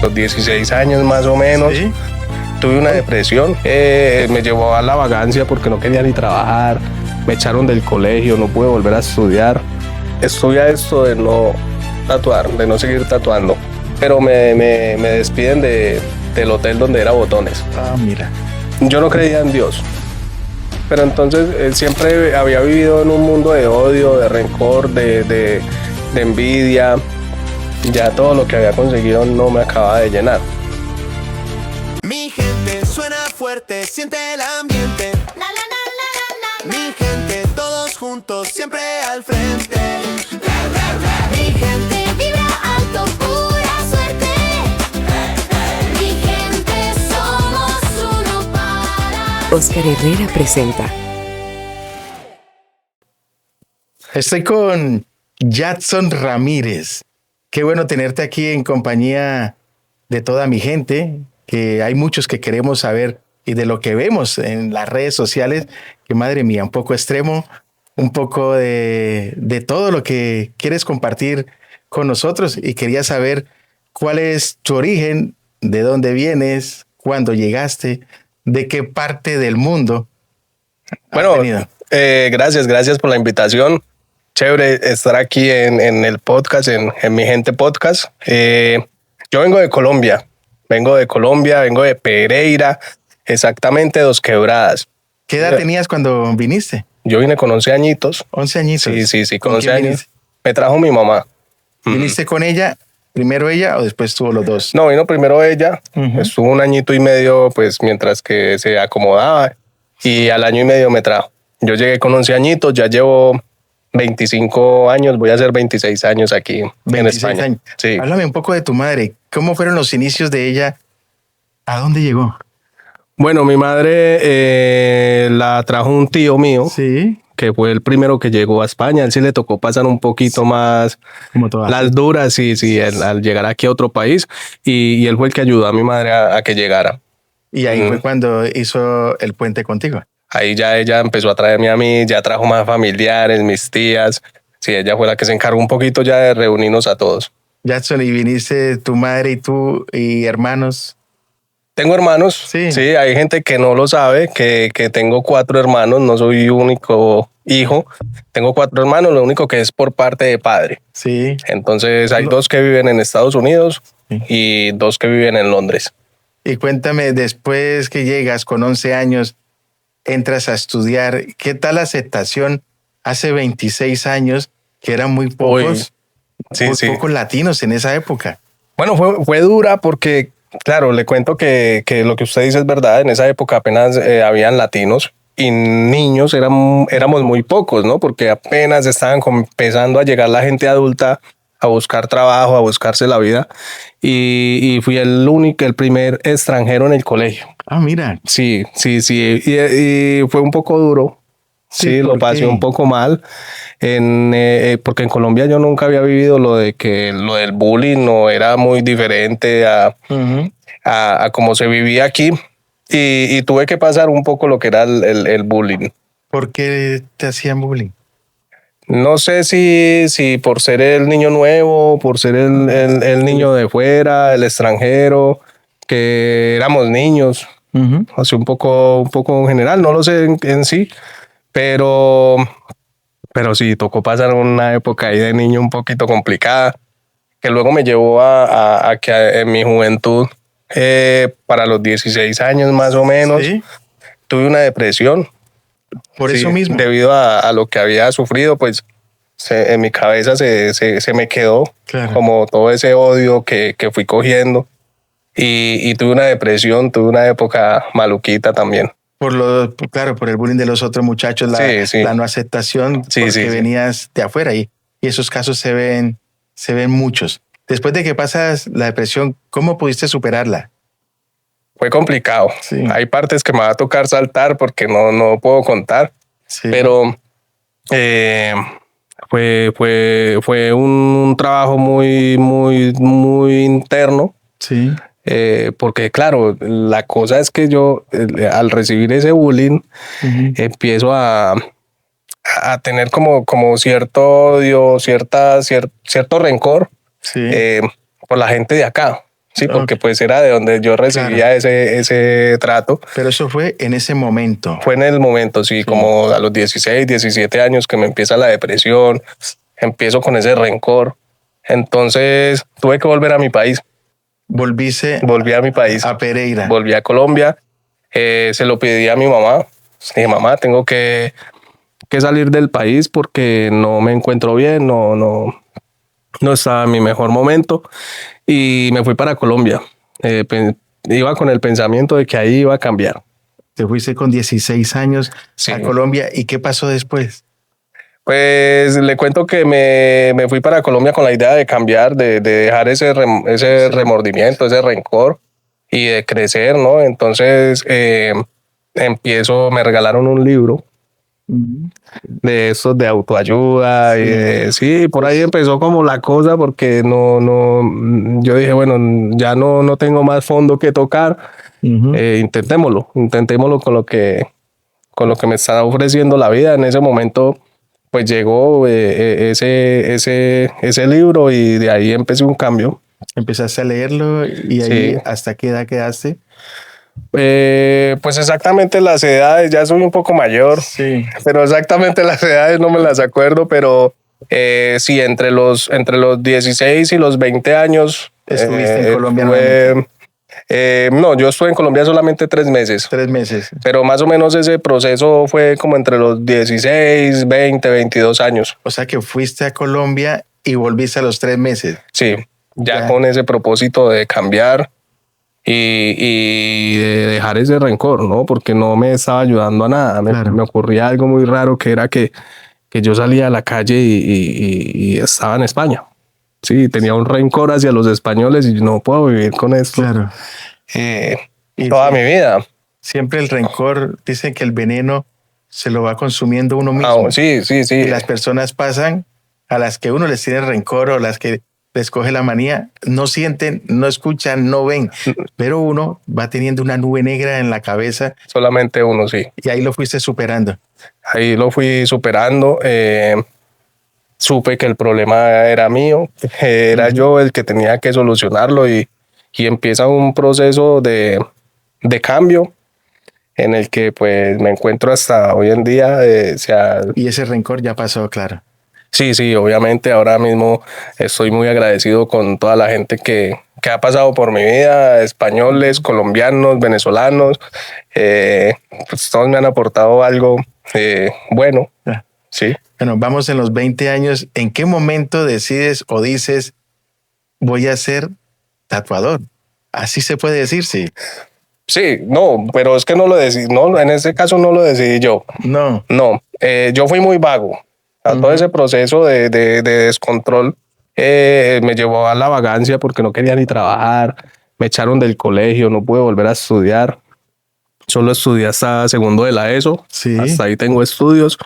los 16 años más o menos. ¿Sí? Tuve una depresión, me llevó a la vagancia porque no quería ni trabajar, me echaron del colegio, no pude volver a estudiar. Estudia esto de no tatuar, de no seguir tatuando, pero me despiden del hotel donde era Botones. Ah, mira. Yo no creía en Dios, pero entonces siempre había vivido en un mundo de odio, de rencor, de envidia. Ya todo lo que había conseguido no me acababa de llenar. Mi gente suena fuerte, siente el ambiente. La, la, la, la, la, la. Mi gente, todos juntos, siempre al frente. Mi gente vibra alto, pura suerte. Mi gente, somos uno para. Oscar Herrera presenta. Estoy con Jackson Ramírez. Qué bueno tenerte aquí en compañía de toda mi gente, que hay muchos que queremos saber y de lo que vemos en las redes sociales, que madre mía, un poco extremo, un poco de todo lo que quieres compartir con nosotros, y quería saber cuál es tu origen, de dónde vienes, cuándo llegaste, de qué parte del mundo has Bueno, venido. Gracias por la invitación. Chévere estar aquí en el podcast, en Mi Gente Podcast. Yo vengo de Colombia, vengo de Pereira, exactamente Dos Quebradas. ¿Qué edad tenías cuando viniste? Yo vine con 11 añitos. 11 añitos. Sí, con ¿Con 11 quién años. viniste? Me trajo mi mamá. ¿Viniste con ella, primero ella o después tuvo los dos? No, vino primero ella, Ujú. estuvo un añito y medio, pues mientras que se acomodaba, y al año y medio me trajo. Yo llegué con 11 añitos, ya llevo 25 años, voy a hacer 26 años aquí en 26 España. años. Sí. Háblame un poco de tu madre. ¿Cómo fueron los inicios de ella? ¿A dónde llegó? Bueno, mi madre la trajo un tío mío, Sí, que fue el primero que llegó a España. A él sí le tocó pasar un poquito más como todas. las duras, sí, al llegar aquí a otro país, y él fue el que ayudó a mi madre a que llegara. Y ahí fue cuando hizo el puente contigo. Ahí ya ella empezó a traerme a mí, ya trajo más familiares, mis tías. Sí, ella fue la que se encargó un poquito ya de reunirnos a todos. Jackson, y viniste tu madre y tú y hermanos. Tengo hermanos, Sí. sí, hay gente que no lo sabe, que tengo 4 hermanos, no soy único hijo. Tengo 4 hermanos, lo único que es por parte de padre. Sí. Entonces hay No. 2 que viven en Estados Unidos Sí. y 2 que viven en Londres. Y cuéntame, después que llegas con 11 años, entras a estudiar, ¿qué tal la aceptación hace 26 años, que eran muy pocos, sí, muy sí. pocos latinos en esa época? Bueno, fue dura porque, claro, le cuento que lo que usted dice es verdad. En esa época apenas habían latinos y niños, éramos muy pocos, ¿no? Porque apenas estaban empezando a llegar la gente adulta a buscar trabajo, a buscarse la vida. Y fui el primer extranjero en el colegio. Ah, mira. Sí. Y fue un poco duro. Sí, ¿por lo pasé qué? un poco mal. Porque en Colombia yo nunca había vivido lo del bullying, no era muy diferente Ujú. a cómo se vivía aquí. Y tuve que pasar un poco lo que era el bullying. ¿Por qué te hacían bullying? No sé si por ser el niño nuevo, por ser el niño de fuera, el extranjero, que éramos niños, Ujú. así un poco en general, no lo sé en sí, pero sí, tocó pasar una época ahí de niño un poquito complicada, que luego me llevó a que en mi juventud, para los 16 años más o menos, Sí, tuve una depresión. por Sí, eso mismo. debido a lo que había sufrido, pues en mi cabeza se me quedó Claro. como todo ese odio que fui cogiendo, y tuve una depresión, tuve una época maluquita también. Claro, por el bullying de los otros muchachos, Sí. la no aceptación, Sí, porque sí. venías de afuera, y esos casos se ven muchos. Después de que pasas la depresión, ¿cómo pudiste superarla? Fue complicado. Sí. Hay partes que me va a tocar saltar porque no puedo contar, Sí. pero fue un trabajo muy interno. Sí. Porque claro, la cosa es que yo al recibir ese bullying Ujú. empiezo a tener como cierto odio, cierto rencor Sí. por la gente de acá. Sí, porque pues era de donde yo recibía ese trato. Pero eso fue en ese momento. Fue en el momento, sí, como a los 16, 17 años que me empieza la depresión, empiezo con ese rencor. Entonces tuve que volver a mi país. Volví a mi país. A Pereira. Volví a Colombia. Se lo pedí a mi mamá. Dije, mamá, tengo que salir del país porque no me encuentro bien, no estaba en mi mejor momento. Y me fui para Colombia. Iba con el pensamiento de que ahí iba a cambiar. Te fuiste con 16 años Sí. a Colombia. ¿Y qué pasó después? Pues le cuento que me fui para Colombia con la idea de cambiar, de dejar ese remordimiento, ese rencor y de crecer, ¿no? Entonces me regalaron un libro de esos de autoayuda y sí, por ahí empezó como la cosa porque yo dije, bueno, ya no tengo más fondo que tocar, intentémoslo con lo que me está ofreciendo la vida. En ese momento pues llegó ese libro y de ahí empecé un cambio. Empezaste a leerlo y ahí, Sí. ¿hasta qué edad quedaste? Pues exactamente las edades, ya soy un poco mayor, Sí. pero exactamente las edades no me las acuerdo, pero sí, entre los 16 y los 20 años. ¿Estuviste en Colombia No, yo estuve en Colombia solamente 3 meses. 3 meses. Pero más o menos ese proceso fue como entre los 16, 20, 22 años. O sea que fuiste a Colombia y volviste a los 3 meses. Sí, ya Ya. con ese propósito de cambiar y de dejar ese rencor, ¿no? Porque no me estaba ayudando a nada. Claro. Me ocurría algo muy raro que era que yo salía a la calle y estaba en España. Sí, tenía un rencor hacia los españoles y no puedo vivir con esto Claro. Y toda sí, mi vida. siempre el rencor, dicen que el veneno se lo va consumiendo uno mismo. Sí. Y las personas pasan a las que uno les tiene rencor o las que les coge la manía, no sienten, no escuchan, no ven, pero uno va teniendo una nube negra en la cabeza Solamente uno, sí. y ahí lo fuiste superando. Ahí lo fui superando. Supe que el problema era mío, era yo el que tenía que solucionarlo y empieza un proceso de cambio en el que pues me encuentro hasta hoy en día. Y ese rencor ya pasó, claro. Sí, obviamente ahora mismo estoy muy agradecido con toda la gente que ha pasado por mi vida, españoles, colombianos, venezolanos, pues todos me han aportado algo bueno, Ah. sí. Bueno, vamos en los 20 años. ¿En qué momento decides o dices, voy a ser tatuador? Así se puede decir, sí. Sí, no, pero es que no lo decidí, no, en este caso no lo decidí yo. No. No, yo fui muy vago. Todo ese proceso de descontrol me llevó a la vagancia porque no quería ni trabajar. Me echaron del colegio, no pude volver a estudiar. Solo estudié hasta segundo de la ESO. Sí. Hasta ahí tengo estudios.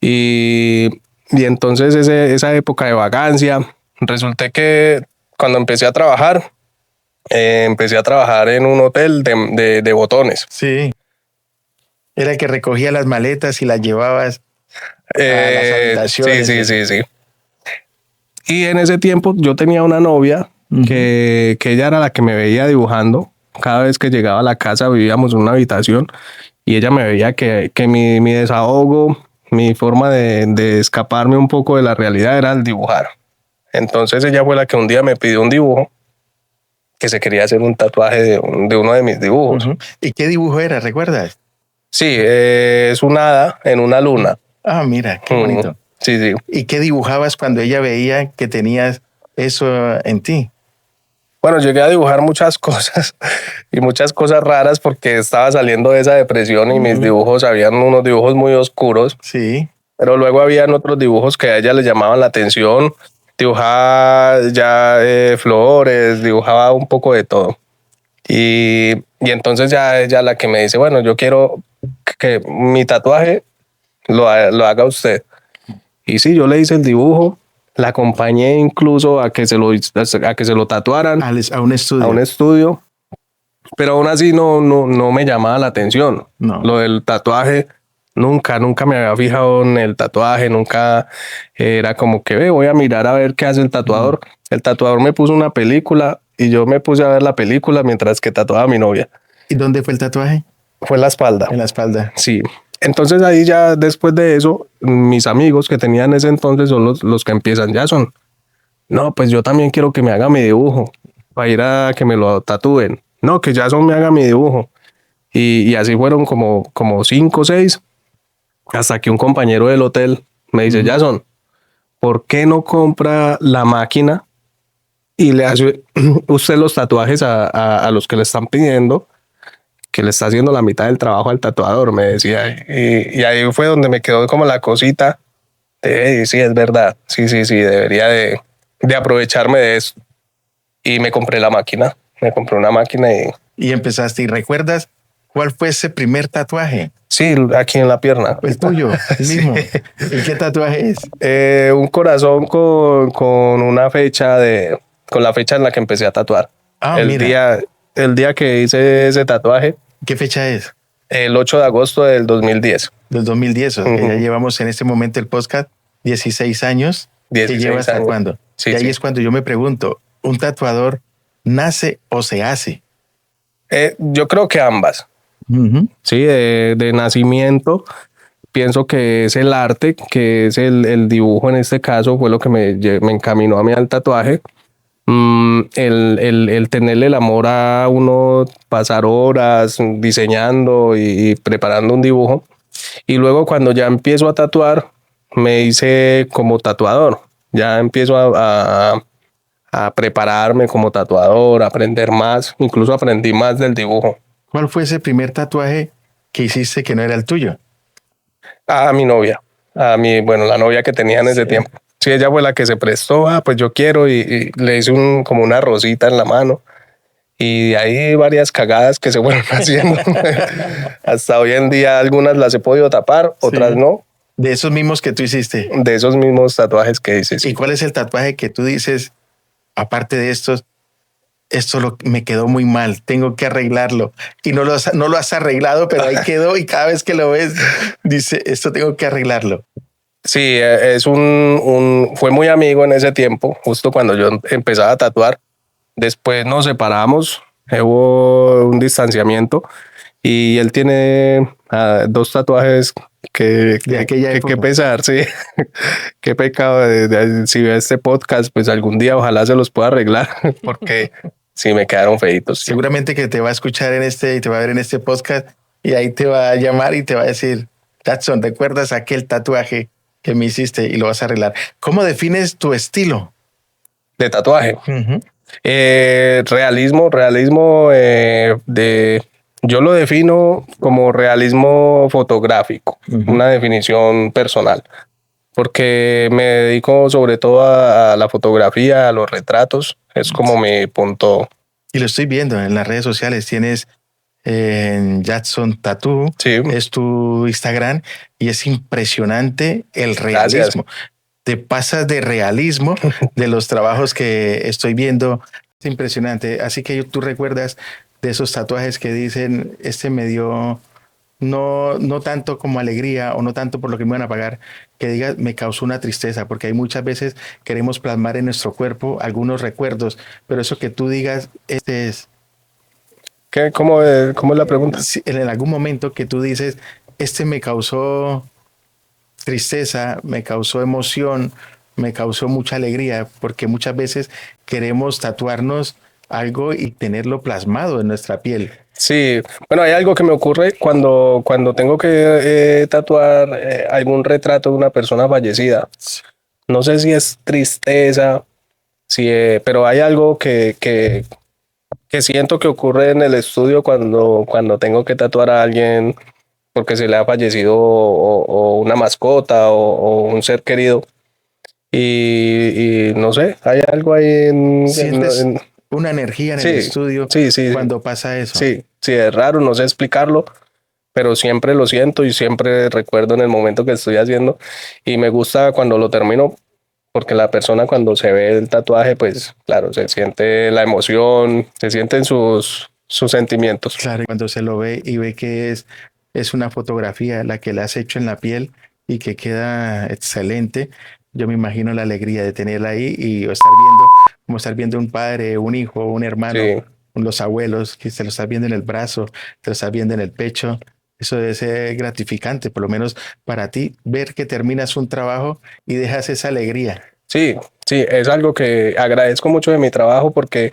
Y entonces esa época de vagancia, resulté que cuando empecé a trabajar en un hotel de botones. Sí. Era el que recogía las maletas y las llevabas a las habitaciones. Sí. Y en ese tiempo yo tenía una novia que ella era la que me veía dibujando. Cada vez que llegaba a la casa vivíamos en una habitación y ella me veía que mi desahogo, mi forma de escaparme un poco de la realidad era el dibujar. Entonces ella fue la que un día me pidió un dibujo, que se quería hacer un tatuaje de uno de mis dibujos. Ujú. ¿Y qué dibujo era? ¿Recuerdas? Sí, es un hada en una luna. Ah, mira, qué bonito. Sí. ¿Y qué dibujabas cuando ella veía que tenías eso en ti? Bueno, llegué a dibujar muchas cosas y muchas cosas raras porque estaba saliendo de esa depresión y mis dibujos, habían unos dibujos muy oscuros, Sí. pero luego habían otros dibujos que a ella le llamaban la atención. Dibujaba ya flores, dibujaba un poco de todo. Y entonces ya ella la que me dice, bueno, yo quiero que mi tatuaje lo haga usted. Y sí, yo le hice el dibujo, la acompañé incluso a que se lo tatuaran A un estudio. a un estudio, pero aún así no me llamaba la atención. No. Lo del tatuaje, nunca me había fijado en el tatuaje, nunca era como que voy a mirar a ver qué hace el tatuador. El tatuador me puso una película y yo me puse a ver la película mientras que tatuaba a mi novia. ¿Y dónde fue el tatuaje? Fue en la espalda. En la espalda. Sí. Entonces ahí ya después de eso, mis amigos que tenían ese entonces son los que empiezan, ya son. No, pues yo también quiero que me haga mi dibujo para ir a que me lo tatúen. No, que Jason me haga mi dibujo. Y así fueron como 5 o 6, hasta que un compañero del hotel me dice, Jason, ¿por qué no compra la máquina y le hace usted los tatuajes a los que le están pidiendo, que le está haciendo la mitad del trabajo al tatuador? Me decía. Y ahí fue donde me quedó como la cosita de, sí, es verdad, sí, debería de aprovecharme de eso. Y me compré la máquina, me compré una máquina Y empezaste. ¿Y recuerdas cuál fue ese primer tatuaje? sí, aquí en la pierna. El tuyo, el mismo. ¿Y qué tatuaje es? Un corazón con una fecha con la fecha en la que empecé a tatuar. Ah, el mira. el día que hice ese tatuaje, ¿Qué fecha es? el 8 de agosto del 2010. Del 2010. O sea, Ujú. ya llevamos en este momento el podcast 16 años. ¿Qué 16 lleva hasta años. cuándo? Sí, y ahí sí. es cuando yo me pregunto, ¿un tatuador nace o se hace? Yo creo que ambas. Ujú. Sí, de nacimiento. Pienso que es el arte, que es el dibujo en este caso, fue lo que me encaminó a mí al tatuaje. El tenerle el amor a uno, pasar horas diseñando y preparando un dibujo. Y luego cuando ya empiezo a tatuar, me hice como tatuador. Ya empiezo a prepararme como tatuador, a aprender más. Incluso aprendí más del dibujo. ¿Cuál fue ese primer tatuaje que hiciste que no era el tuyo? A mi novia, bueno, la novia que tenía en ese tiempo. Sí, ella fue la que se prestó, pues yo quiero, y le hice como una rosita en la mano. Y de ahí varias cagadas que se fueron haciendo. Hasta hoy en día algunas las he podido tapar, otras Sí. no, De esos mismos que tú hiciste. de esos mismos tatuajes que hice. Sí. ¿Y cuál es el tatuaje que tú dices, aparte de estos, me quedó muy mal, tengo que arreglarlo? Y no lo has arreglado, pero ahí quedó y cada vez que lo ves, dice, esto tengo que arreglarlo. Sí, fue muy amigo en ese tiempo, justo cuando yo empezaba a tatuar. Después nos separamos, hubo un distanciamiento y él tiene 2 tatuajes De aquella que época. pesar, sí. Qué pecado. Si ve este podcast, pues algún día ojalá se los pueda arreglar, porque sí me quedaron feitos. Seguramente que te va a escuchar y te va a ver en este podcast y ahí te va a llamar y te va a decir, Jackson, ¿recuerdas aquel tatuaje que me hiciste? Y lo vas a arreglar. ¿Cómo defines tu estilo? De tatuaje. Ujú. Realismo yo lo defino como realismo fotográfico, Ujú. una definición personal, porque me dedico sobre todo a la fotografía, a los retratos, es como mi punto. Y lo estoy viendo en las redes sociales. Tienes en Jackson Tattoo, Sí. es tu Instagram y es impresionante el realismo. Te pasas de realismo de los trabajos que estoy viendo. Es impresionante. Así que tú recuerdas de esos tatuajes que dicen, este me dio no tanto como alegría o no tanto por lo que me van a pagar, que digas, me causó una tristeza, porque hay muchas veces queremos plasmar en nuestro cuerpo algunos recuerdos, pero eso que tú digas, este es, ¿Cómo es la pregunta? si en algún momento que tú dices, este me causó tristeza, me causó emoción, me causó mucha alegría, porque muchas veces queremos tatuarnos algo y tenerlo plasmado en nuestra piel. Sí, bueno, hay algo que me ocurre cuando tengo que tatuar algún retrato de una persona fallecida. No sé si es tristeza, pero hay algo que siento que ocurre en el estudio cuando tengo que tatuar a alguien porque se le ha fallecido o una mascota o un ser querido. Y no sé, hay algo ahí Sientes una energía en el estudio sí, cuando pasa eso. Sí, es raro, no sé explicarlo, pero siempre lo siento y siempre recuerdo en el momento que estoy haciendo, y me gusta cuando lo termino, porque la persona cuando se ve el tatuaje, pues claro, se siente la emoción, se sienten sus sentimientos. Claro, cuando se lo ve y ve que es una fotografía la que le has hecho en la piel y que queda excelente, yo me imagino la alegría de tenerla ahí y estar viendo como estar viendo un padre, un hijo, un hermano, Sí. los abuelos, que te lo estás viendo en el brazo, te lo estás viendo en el pecho. Eso debe ser gratificante, por lo menos para ti, ver que terminas un trabajo y dejas esa alegría. Sí, sí, es algo que agradezco mucho de mi trabajo porque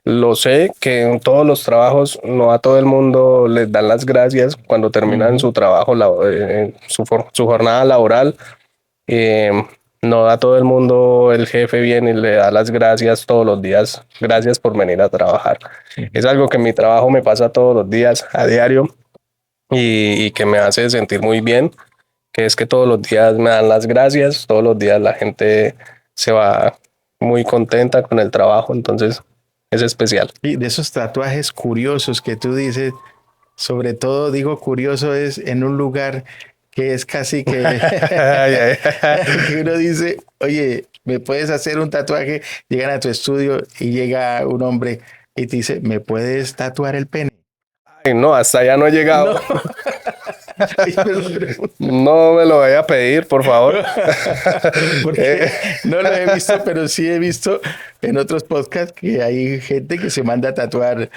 lo sé que en todos los trabajos no a todo el mundo les dan las gracias cuando terminan su trabajo, su jornada laboral. Eh, no a todo el mundo el jefe viene y le da las gracias todos los días. Gracias por venir a trabajar. Es algo que en mi trabajo me pasa todos los días, a diario, y que me hace sentir muy bien, que es que todos los días me dan las gracias, todos los días la gente se va muy contenta con el trabajo, entonces es especial. Y de esos tatuajes curiosos que tú dices, sobre todo digo curioso es en un lugar que es casi que, Ay, ay, ay. que uno dice, oye, ¿me puedes hacer un tatuaje? Llegan a tu estudio y llega un hombre y te dice, ¿me puedes tatuar el pene? Ay, no, hasta allá no he llegado. No. Ay, pero- No me lo vaya a pedir, por favor. porque no lo he visto, pero sí he visto en otros podcasts que hay gente que se manda a tatuar.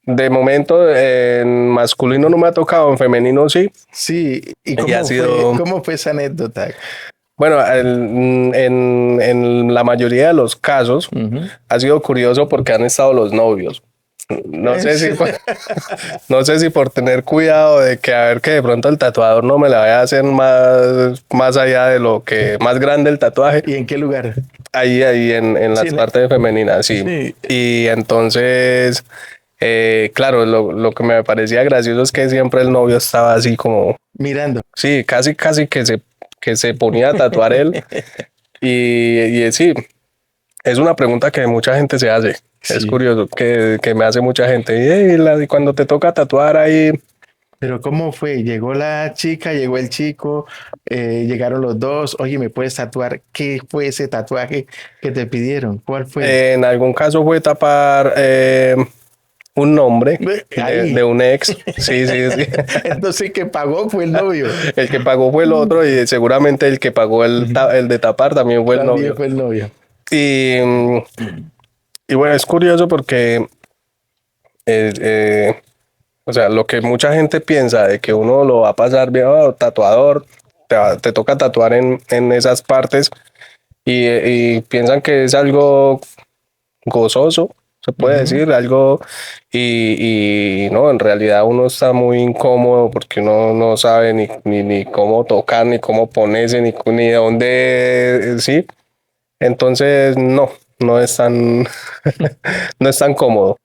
De momento, en masculino no me ha tocado, en femenino sí. Sí, ¿y Y ha sido- cómo fue esa anécdota? Bueno, en la mayoría de los casos Ujú. ha sido curioso porque han estado los novios. No sé si no sé si por tener cuidado de que a ver que de pronto el tatuador no me la vaya a hacer más allá de lo que más grande el tatuaje. ¿Y en qué lugar? Ahí en las Sí, partes femeninas, sí. Sí. Y entonces, claro, lo que me parecía gracioso es que siempre el novio estaba así como, Mirando. sí, casi que se ponía a tatuar él. Y sí, es una pregunta que mucha gente se hace. Es Sí. curioso que me hace mucha gente. Y cuando te toca tatuar ahí, Pero ¿cómo fue? Llegó la chica, llegó el chico, llegaron los dos. Oye, ¿me puedes tatuar? ¿Qué fue ese tatuaje que te pidieron? ¿Cuál fue? en algún caso fue tapar un nombre Ahí. de un ex. Sí, sí, sí. Entonces el que pagó fue el novio. El que pagó fue el otro y seguramente el que pagó el de tapar también fue el También novio. fue el novio. Y, y bueno, es curioso porque, o sea, lo que mucha gente piensa de que uno lo va a pasar bien, "Oh, tatuador, te toca tatuar en esas partes y piensan que es algo gozoso, se puede decir, algo, y no, en realidad uno está muy incómodo porque uno no sabe ni cómo tocar, ni cómo ponerse, ni de dónde, sí. Entonces, no es tan, no es tan cómodo.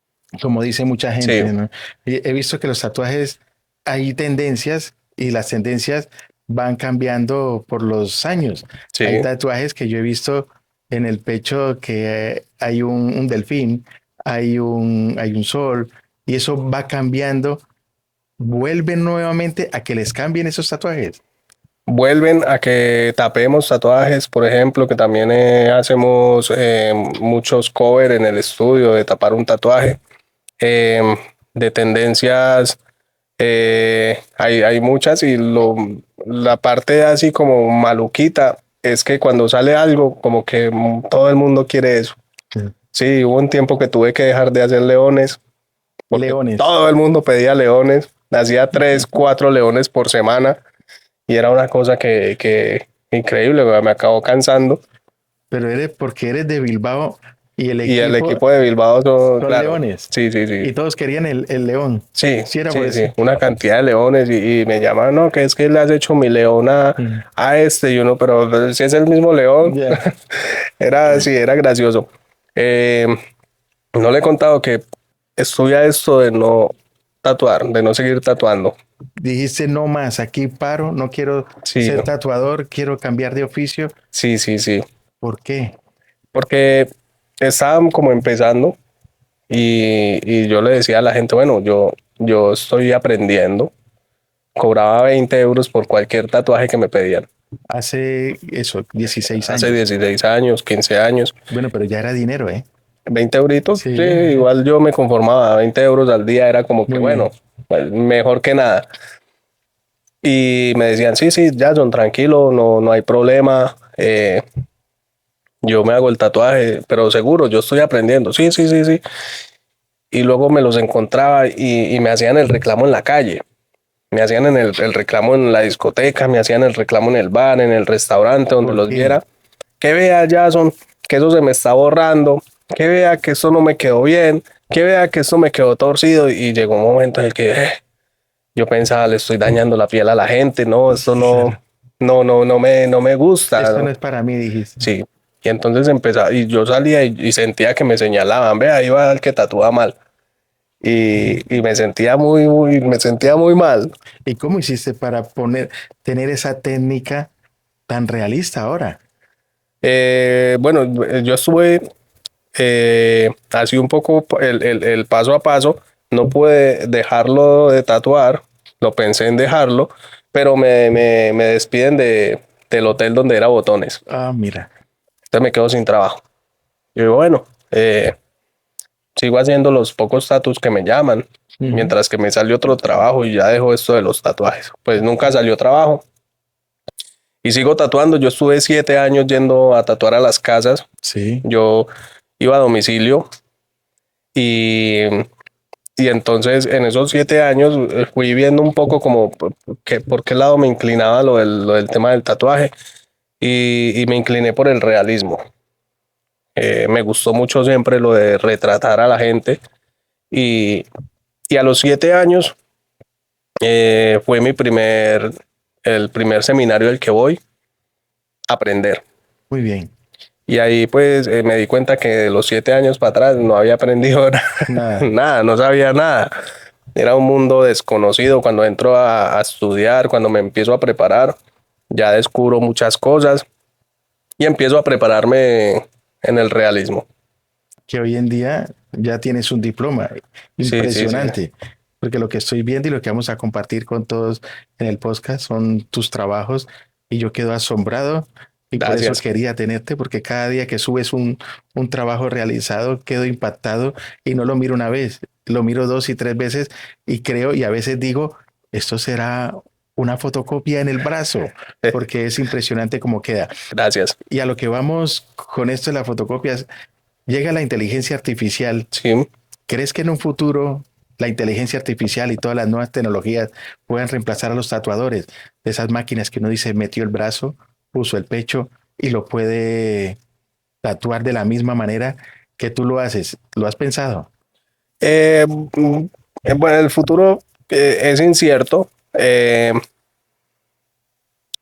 Como dice mucha gente, Sí. ¿no? He visto que los tatuajes hay tendencias y las tendencias van cambiando por los años. Sí. Hay tatuajes que yo he visto en el pecho que hay un delfín, hay un sol y eso va cambiando. Vuelven nuevamente a que les cambien esos tatuajes. Vuelven a que tapemos tatuajes, por ejemplo, que también hacemos muchos cover en el estudio de tapar un tatuaje. De tendencias hay muchas y la parte así como maluquita es que cuando sale algo como que todo el mundo quiere eso. Sí. Sí, hubo un tiempo que tuve que dejar de hacer leones porque Leones. todo el mundo pedía leones, hacía 3, 4 leones por semana y era una cosa que increíble, me acabó cansando. Pero eres porque eres de Bilbao y Y el equipo de Bilbao son, son claro, leones. Sí, sí, Y sí. todos querían el león. Sí, Sí, era sí, por sí, eso. una cantidad de leones y me llaman, no, que es que le has hecho mi león a este y uno, pero si es el mismo león, Ya. sí, era gracioso. Eh, no le he contado que estuve a esto de no tatuar, de no seguir tatuando. Dijiste no más, aquí paro, no quiero Sí, ser no. tatuador, quiero cambiar de oficio. Sí, sí, sí, ¿Por qué? porque estaban como empezando y yo le decía a la gente, bueno, yo estoy aprendiendo, cobraba 20 euros por cualquier tatuaje que me pedían. Hace eso, 16 años. Hace 16 años, 15 años. Bueno, pero ya era dinero, ¿eh? 20 euritos, Sí. sí, igual yo me conformaba, 20 euros al día era como que Muy bueno, pues, mejor que nada. Y me decían, sí, Jason, tranquilo, no hay problema. yo me hago el tatuaje, pero seguro, yo estoy aprendiendo. Sí, sí, sí, sí. Y luego me los encontraba y me hacían el reclamo en la calle. Me hacían el reclamo en la discoteca, me hacían el reclamo en el bar, en el restaurante, donde ¿Por los qué? viera. Que vea, Jason, que eso se me está borrando. Que vea que eso no me quedó bien. Que vea que eso me quedó torcido. Y llegó un momento en el que yo pensaba, le estoy dañando la piel a la gente. No, esto Sí, claro. no me gusta, Esto no ¿no? es para mí, dijiste. Sí. Y entonces empezaba, y yo salía y sentía que me señalaban, vea, ahí va el que tatúa mal. Y me sentía muy mal. ¿Y cómo hiciste para tener esa técnica tan realista ahora? Bueno, yo estuve así un poco el paso a paso. No pude dejarlo de tatuar, lo pensé en dejarlo, pero me despiden del hotel donde era Botones. Ah, mira. Entonces me quedo sin trabajo. Y digo, bueno, sigo haciendo los pocos tatus que me llaman, Ujú. mientras que me salió otro trabajo y ya dejo esto de los tatuajes. Pues nunca salió trabajo. Y sigo tatuando. Yo estuve 7 años yendo a tatuar a las casas. Sí, Yo iba a domicilio y, y entonces en esos 7 años fui viendo un poco como por qué lado me inclinaba lo del tema del tatuaje y me incliné por el realismo. Me gustó mucho siempre lo de retratar a la gente y, y a los 7 años fue el primer seminario al que voy a aprender. muy bien. Y ahí pues me di cuenta que de los 7 años para atrás no había aprendido Nada. nada, no sabía nada. Era un mundo desconocido. Cuando entro a estudiar, cuando me empiezo a preparar, ya descubro muchas cosas y empiezo a prepararme en el realismo. Que hoy en día ya tienes un diploma. Sí, sí, sí. Impresionante. Porque lo que estoy viendo y lo que vamos a compartir con todos en el podcast son tus trabajos y yo quedo asombrado y por eso Gracias. quería tenerte, porque cada día que subes un trabajo realizado quedo impactado y no lo miro una vez, lo miro 2 y 3 veces y creo y a veces digo, esto será una fotocopia en el brazo, porque es impresionante cómo queda. Gracias. Y a lo que vamos con esto de las fotocopias, llega la inteligencia artificial. Sí. ¿Crees que en un futuro la inteligencia artificial y todas las nuevas tecnologías puedan reemplazar a los tatuadores? De esas máquinas que uno dice metió el brazo, puso el pecho y lo puede tatuar de la misma manera que tú lo haces. ¿Lo has pensado? Bueno, el futuro es incierto.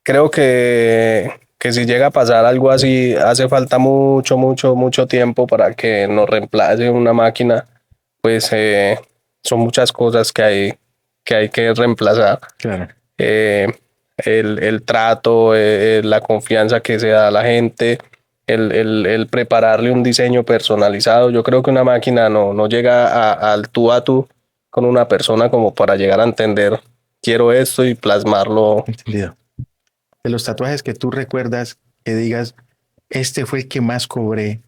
Creo que si llega a pasar algo así, hace falta mucho, mucho, mucho tiempo para que nos reemplace una máquina. Pues son muchas cosas que hay que reemplazar. Claro. Eh, el trato, la confianza que se da a la gente, el prepararle un diseño personalizado. Yo creo que una máquina no llega al tú a tú con una persona como para llegar a entender, quiero esto y plasmarlo. Entendido. De los tatuajes que tú recuerdas, que digas, este fue el que más cobré,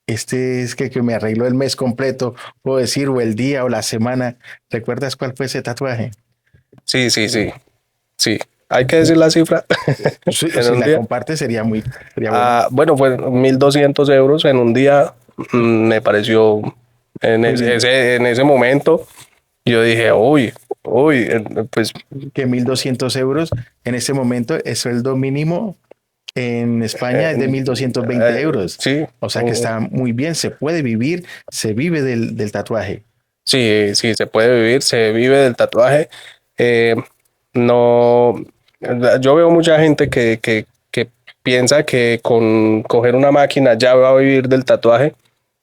este es que me arregló el mes completo, puedo decir, o el día o la semana. ¿Recuerdas cuál fue ese tatuaje? Sí, sí, sí, sí. Hay que decir la cifra en Si un la día. comparte sería bueno. Bueno, fue 1.200 euros en un día. Me pareció Muy bien. en ese momento. Yo dije, uy, pues Que 1.200 euros en este momento el sueldo mínimo en España es de 1.220 euros. sí, O sea que está muy bien, se puede vivir, se vive del tatuaje. sí, sí, se puede vivir, se vive del tatuaje. Eh, no, yo veo mucha gente que piensa que con coger una máquina ya va a vivir del tatuaje.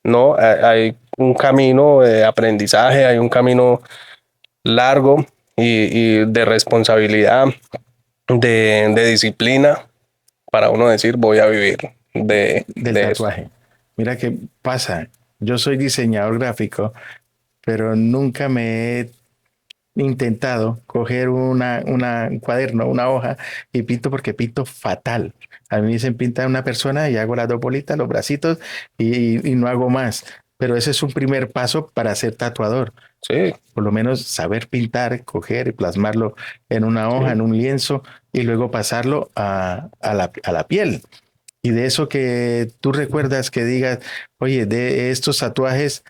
No, hay un camino de aprendizaje, hay un camino largo y de responsabilidad, de disciplina para uno decir voy a vivir Del de esto. tatuaje. Mira qué pasa. Yo soy diseñador gráfico, pero nunca me he intentado coger un cuaderno, una hoja y pinto porque pinto fatal. A mí me dicen pinta una persona y hago las dos bolitas, los bracitos y no hago más. Pero ese es un primer paso para ser tatuador. Sí, Por lo menos saber pintar, coger y plasmarlo en una hoja, sí, en un lienzo y luego pasarlo a la piel. Y de eso que tú recuerdas que digas, oye, de estos tatuajes,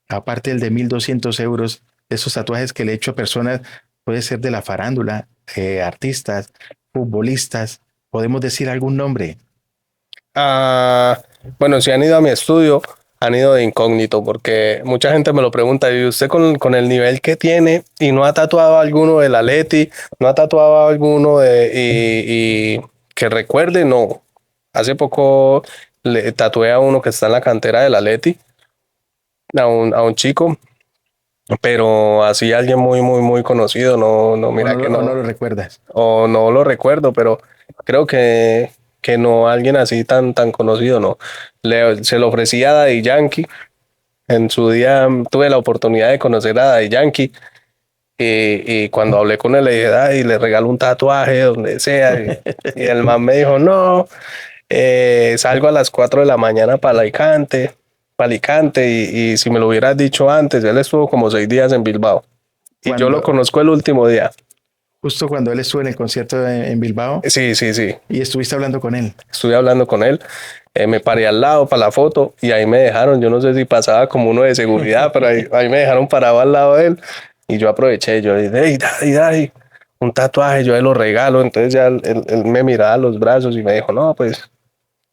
aparte el de 1.200 euros, esos tatuajes que le he hecho a personas, puede ser de la farándula, artistas, futbolistas, podemos decir algún nombre. Ah, bueno, si han ido a mi estudio, han ido de incógnito, porque mucha gente me lo pregunta, ¿y usted con el nivel que tiene y no ha tatuado alguno del Atleti, no ha tatuado alguno y que recuerde? No. Hace poco le tatué a uno que está en la cantera del Atleti, a un chico, pero así alguien muy, muy, muy conocido, no, no, O mira no, que o no no, lo recuerdas. o no lo recuerdo, pero creo que no, alguien así tan, tan conocido, no. Se lo ofrecía a Daddy Yankee. En su día tuve la oportunidad de conocer a Daddy Yankee y cuando hablé con él le dije, Daddy, le regalo un tatuaje donde sea. Y el man me dijo, no, salgo a las 4 de la mañana para Alicante y si me lo hubieras dicho antes, él estuvo como 6 días en Bilbao y yo lo Cuando, conozco el último día. justo cuando él estuvo en el concierto en Bilbao Sí, sí, sí. y estuviste hablando con él. Estuve hablando con él, me paré al lado para la foto y ahí me dejaron, yo no sé si pasaba como uno de seguridad, pero ahí me dejaron parado al lado de él y yo aproveché, yo dije, hey, Daddy, Daddy, un tatuaje, yo se lo regalo. Entonces ya él me miraba los brazos y me dijo, no, pues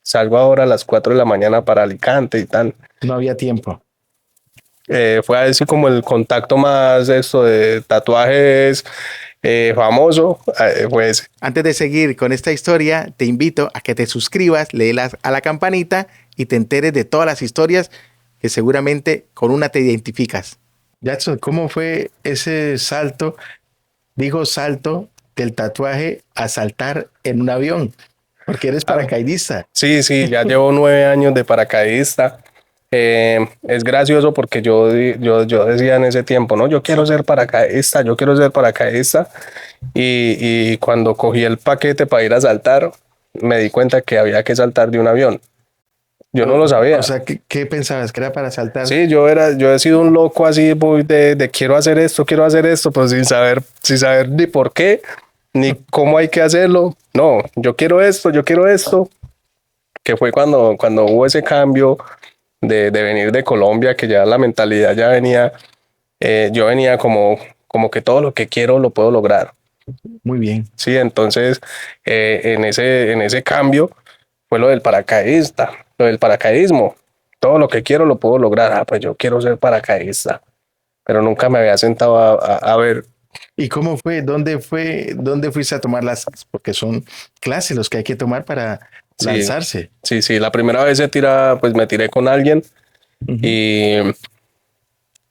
salgo ahora a las 4 de la mañana para Alicante y tal. No había tiempo. Fue así como el contacto más esto de tatuajes famoso, fue ese. Antes de seguir con esta historia, te invito a que te suscribas, le des a la campanita y te enteres de todas las historias que seguramente con una te identificas. Jackson, ¿cómo fue ese salto? Digo salto del tatuaje a saltar en un avión, porque eres paracaidista. Sí, sí, ya llevo 9 años de paracaidista. Es gracioso porque yo decía en ese tiempo, no, yo quiero ser paracaidista, yo quiero ser paracaidista. Y cuando cogí el paquete para ir a saltar, me di cuenta que había que saltar de un avión. Yo no lo sabía. O sea, ¿qué pensabas? ¿Que era para saltar? Sí, yo he sido un loco así muy de quiero hacer esto, pero sin saber ni por qué, ni cómo hay que hacerlo. No, yo quiero esto, que fue cuando hubo ese cambio de venir de Colombia, que ya la mentalidad ya venía, yo venía como que todo lo que quiero lo puedo lograr. Muy bien. Sí, entonces en ese cambio fue lo del paracaidismo. Todo lo que quiero lo puedo lograr. Ah, pues yo quiero ser paracaidista, pero nunca me había sentado a ver. ¿Y cómo fue? ¿Dónde fue? ¿Dónde fuiste a tomar las? Porque son clases los que hay que tomar para Sí, lanzarse. sí, sí. La primera vez pues me tiré con alguien y,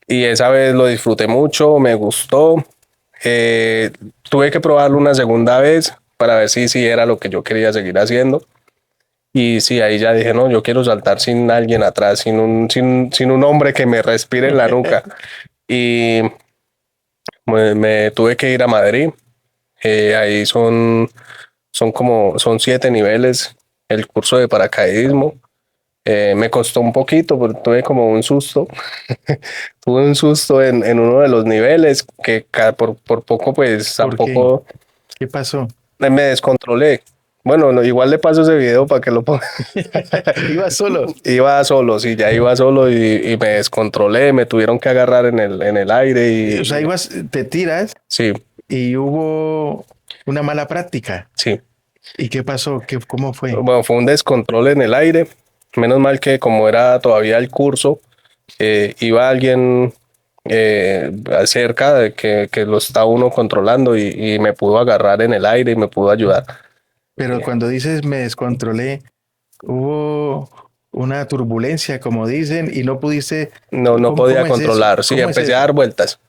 y esa vez lo disfruté mucho, me gustó. Tuve que probarlo una segunda vez para ver si era lo que yo quería seguir haciendo. Y sí, ahí ya dije, no, yo quiero saltar sin alguien atrás, sin un hombre que me respire en la nuca. Y me tuve que ir a Madrid. Ahí son 7 niveles el curso de paracaidismo. Me costó un poquito, porque tuve como un susto. Tuve un susto en uno de los niveles que por poco, pues ¿Por qué? tampoco ¿Qué pasó? me descontrolé. Bueno, igual le paso ese video para que lo ponga. Iba solo. Iba solo, sí, ya iba solo y me descontrolé, me tuvieron que agarrar en el aire y O sea, ibas, te tiras sí, y hubo una mala práctica. sí. ¿Y qué pasó? ¿Cómo fue? Bueno, fue un descontrol en el aire. Menos mal que como era todavía el curso, iba alguien cerca de que lo está uno controlando y me pudo agarrar en el aire y me pudo ayudar. Pero cuando dices me descontrolé, hubo una turbulencia, como dicen, y no pudiste. No podía ¿Cómo es eso? controlar. Sí, ¿Cómo es empecé a eso? dar vueltas.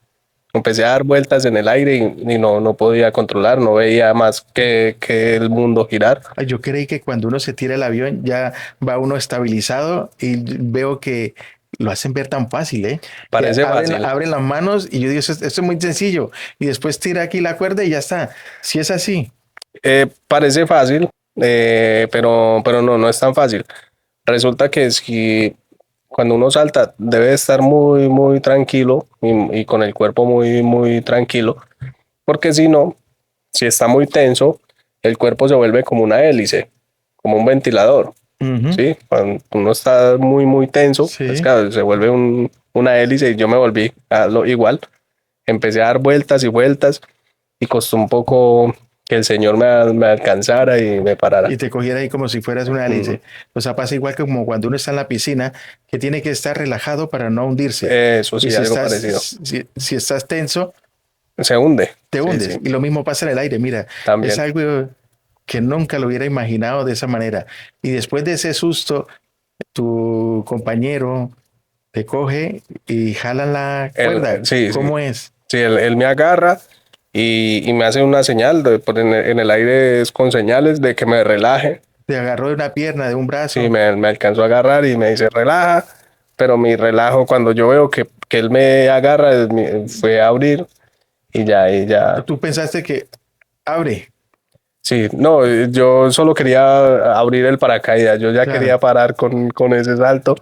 Empecé a dar vueltas en el aire y no podía controlar, no veía más que el mundo girar. Ay, yo creí que cuando uno se tira el avión ya va uno estabilizado y veo que lo hacen ver tan fácil, ¿eh? Parece Que fácil. abren las manos y yo digo, esto es muy sencillo. Y después tira aquí la cuerda y ya está. Si es así. Parece fácil, pero no es tan fácil. Resulta que si cuando uno salta debe estar muy, muy tranquilo y con el cuerpo muy, muy tranquilo, porque si no, si está muy tenso, el cuerpo se vuelve como una hélice. como un ventilador. Ujú. Sí, cuando uno está muy tenso, Sí. pues claro, se vuelve una hélice y yo me volví a lo igual. Empecé a dar vueltas y vueltas y costó un poco que el señor me alcanzara y me parara. Y te cogiera ahí como si fueras una hélice. O sea, pasa igual que como cuando uno está en la piscina, que tiene que estar relajado para no hundirse. Eso Y sí, si algo estás, parecido. si estás tenso, Se hunde. te Sí, hundes. sí, Y lo mismo pasa en el aire. Mira, también. es algo que nunca lo hubiera imaginado de esa manera. Y después de ese susto, tu compañero te coge y jala la cuerda. Sí, sí. ¿Cómo es? Sí, él me agarra y me hace una señal, en el aire es con señales de que me relaje. Te agarró de una pierna, de un brazo. Sí, me alcanzó a agarrar y me dice relaja, pero mi relajo cuando yo veo que él me agarra fue a abrir y ya. Tú pensaste que abre. Sí, no, yo solo quería abrir el paracaídas, yo ya Claro. quería parar con ese salto.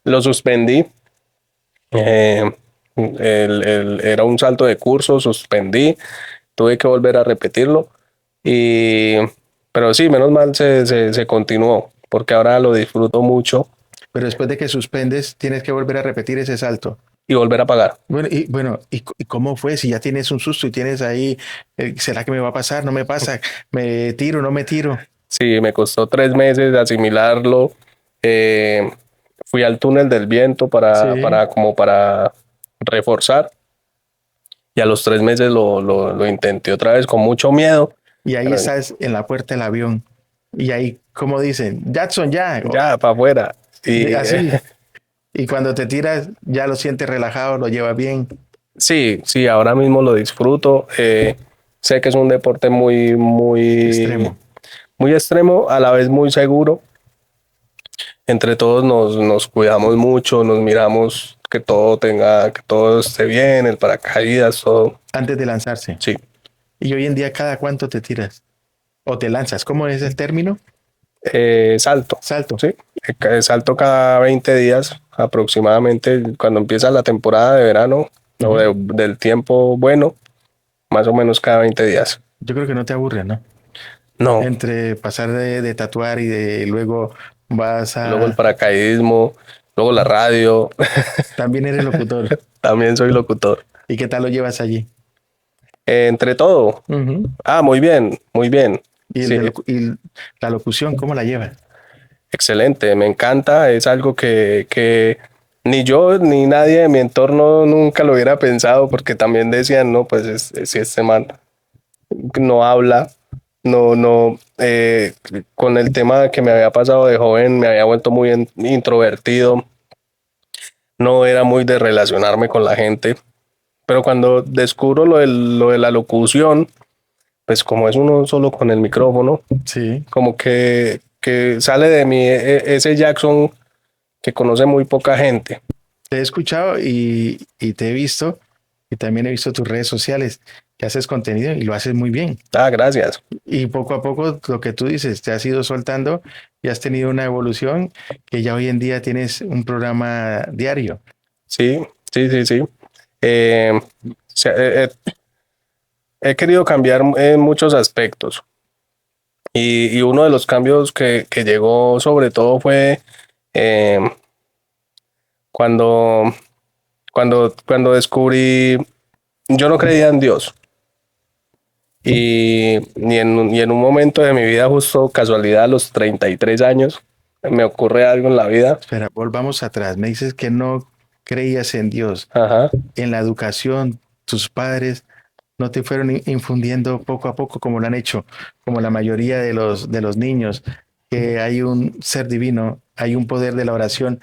Lo suspendí. eh, era un salto de curso, suspendí, tuve que volver a repetirlo. Y, pero sí, menos mal se continuó, porque ahora lo disfruto mucho Pero después de que suspendes, tienes que volver a repetir ese salto. y volver a pagar. ¿Y cómo fue? Si ya tienes un susto y tienes ahí, ¿será que me va a pasar? ¿No me pasa? ¿Me tiro? ¿No me tiro? Sí, me costó 3 meses asimilarlo. Eh, Fui al túnel del viento Sí. como para reforzar. Y a los 3 meses lo intenté otra vez con mucho miedo. Y ahí Pero estás en la puerta del avión. Y ahí, como dicen, Jackson, ya. ya, para afuera. Y Así. Y cuando te tiras, ya lo sientes relajado, lo llevas bien. sí, ahora mismo lo disfruto. Sé que es un deporte Extremo. muy extremo, a la vez muy seguro. Entre todos nos cuidamos mucho, nos miramos que que todo esté bien, el paracaídas, todo. Antes de lanzarse. Sí. Y hoy en día, ¿cada cuánto te tiras? ¿O te lanzas? ¿Cómo es el término? Salto. Salto. Sí. Salto cada 20 días aproximadamente. Cuando empieza la temporada de verano o del tiempo bueno, más o menos cada 20 días. Yo creo que no te aburre, ¿no? No. Entre pasar de tatuar y de luego vas a... Luego el paracaidismo, luego la radio. También eres locutor. También soy locutor. ¿Y qué tal lo llevas allí? Entre todo. Ujú. Muy bien, muy bien. ¿Y, Sí, y la locución, cómo la llevas? excelente, me encanta. Es algo que ni yo ni nadie de mi entorno nunca lo hubiera pensado, porque también decían, no, pues si este man no habla, no, con el tema que me había pasado de joven, me había vuelto muy introvertido, no era muy de relacionarme con la gente, pero cuando descubro lo de la locución, pues como es uno solo con el micrófono, Sí. como que sale de mí ese Jackson que conoce muy poca gente. Te he escuchado y te he visto, y también he visto tus redes sociales, que haces contenido y lo haces muy bien. Gracias. Y poco a poco lo que tú dices, te has ido soltando y has tenido una evolución que ya hoy en día tienes un programa diario. Sí. Eh, He querido cambiar en muchos aspectos. Y uno de los cambios que llegó sobre todo fue eh, cuando, cuando descubrí, yo no creía en Dios. Y en un momento de mi vida, justo casualidad, a los 33 años, me ocurre algo en la vida. Espera, volvamos atrás. Me dices que no creías en Dios. Ajá. En la educación, tus padres no te fueron infundiendo poco a poco como lo han hecho, como la mayoría de los niños, que hay un ser divino, hay un poder de la oración.